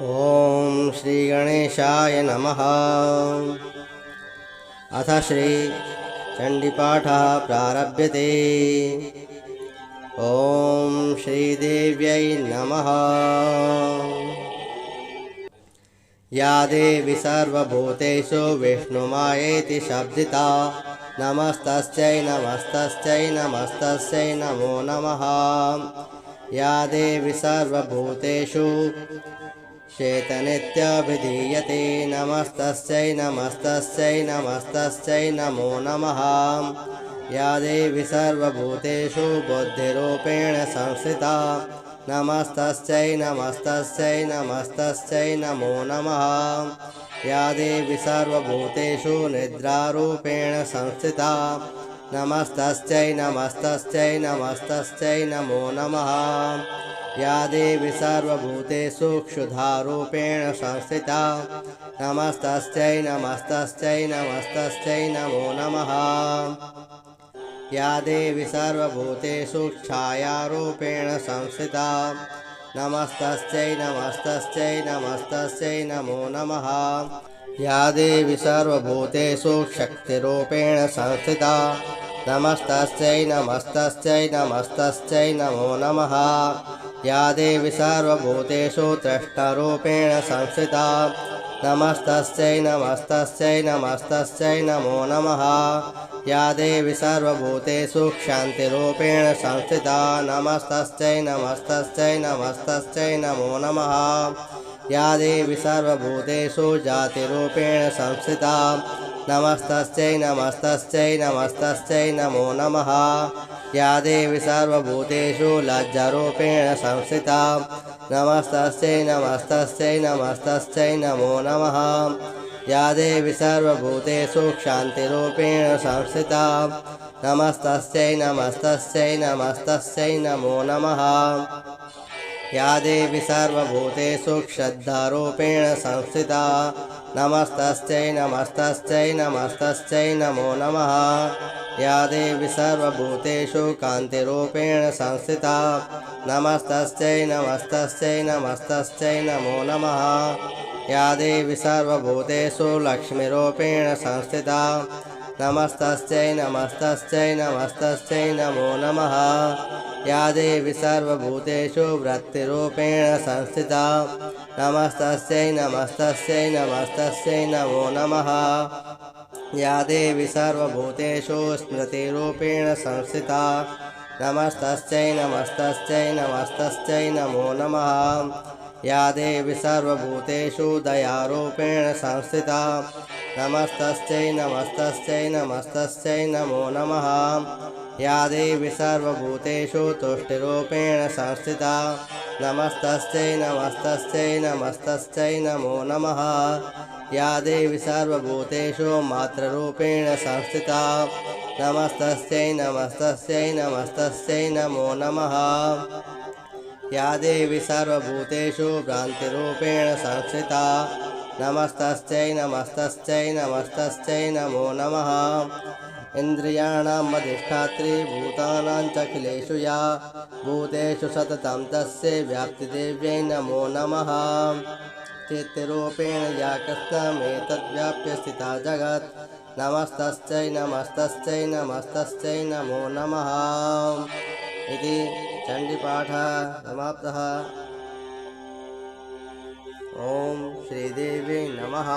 ओम श्री गणेशाय नमः। अथ श्री चण्डीपाठः प्रारभ्यते। ओम श्रीदेव्यै नमः। या देवी सर्वभूतेषु विष्णुमायेति शब्दिता नमस्तस्यै नमस्तस्यै नमस्तस्यै नमो नमः। या देवी सर्वभूतेषु चेतनित्यभिधीयते नमस्तस्यै नमस्तस्यै नमस्तस्यै नमो नमः। या देवी सर्वभूतेषु बुद्धिरूपेण संस्थिता नमस्तस्यै नमस्तस्यै नमस्तस्यै नमो नमः। या देवी सर्वभूतेषु निद्रारूपेण संस्थिता नमस्तस्यै नमस्तस्यै नमस्तस्यै नमो नमः। या देवी सर्वभूतेषु क्षुधारूपेण संस्थिता नमस्तस्यै नमस्तस्यै नमस्तस्यै नमो नमः। या देवी सर्वभूतेषु छायारूपेण संस्थिता नमस्तस्यै नमस्तस्यै नमस्तस्यै नमो नमः। या देवी सर्वभूतेषु शक्तिरूपेण संस्थिता नमस्तस्यै नमस्तस्यै नमस्तस्यै नमो नमः। या देवी सर्वभूतेषु तृष्णरूपेण संस्थिता नमस्तस्यै नमस्तस्यै नमस्तस्यै नमो नमः। या देवी सर्वभूतेषु क्षान्तिरूपेण संस्थिता नमस्तस्यै नमस्तस्यै नमस्तस्यै नमो नमः। या देवी सर्वभूतेषु जातिरूपेण संस्थिता नमस्तस्यै नमस्तस्यै नमस्तस्यै नमो नमः। या देवी सर्वभूतेषु लज्जारूपेण संस्थिता नमस्तस्यै नमस्तस्यै नमस्तस्यै नमो नमः। या देवी सर्वभूतेषु शान्तिरूपेण संस्थिता नमस्तस्यै नमस्तस्यै नमस्तस्यै नमो नमः। या देवी सर्वभूतेषु श्रद्धारूपेण संस्थिता नमस्तस्यै नमस्तस्यै नमस्तस्यै नमो नमः। या देवी सर्वभूतेषु कान्तिरूपेण संस्थिता नमस्तस्यै नमस्तस्यै नमस्तस्यै नमो नमः। या देवी सर्वभूतेषु लक्ष्मीरूपेण संस्थिता नमस्तस्यै नमस्तस्यै नमस्तस्यै नमो नमः। या देवी सर्वभूतेषु वृत्तिरूपेण संस्थिता नमस्तस्यै नमस्तस्यै नमस्तस्यै नमो नमः। या देवी सर्वभूतेषु स्मृतिरूपेण संस्थिता नमस्तस्यै नमस्तस्यै नमस्तस्यै नमो नमः। या देवी सर्वभूतेषु दयारूपेण संस्थिता नमस्तस्यै नमस्तस्यै नमस्तस्यै नमो नमः। या देवी सर्वभूतेषु तुष्टिरूपेण संस्थिता नमस्तस्यै नमस्तस्यै नमस्तस्यै नमो नमः। या देवी सर्वभूतेषु मातृरूपेण संस्थिता नमस्तस्यै नमस्तस्यै नमस्तस्यै नमो नमः। या देवी सर्वभूतेषु भ्रान्तिरूपेण संस्थिता नमस्तस्यै नमस्तस्यै नमस्तस्यै नमो नमः। इन्द्रियाणाम् अधिष्ठात्री भूतानां चखिलेषु या भूतेषु सततं तस्यै व्याप्तिदेव्यै नमो नमः। चित्तरूपेण या कृष्णमेतद्व्याप्य स्थिता जगत् नमस्तस्यै नमस्तस्यै नमस्तस्यै नमो नमः। इति चण्डीपाठः समाप्तः। ओम श्रीदेवी नमः।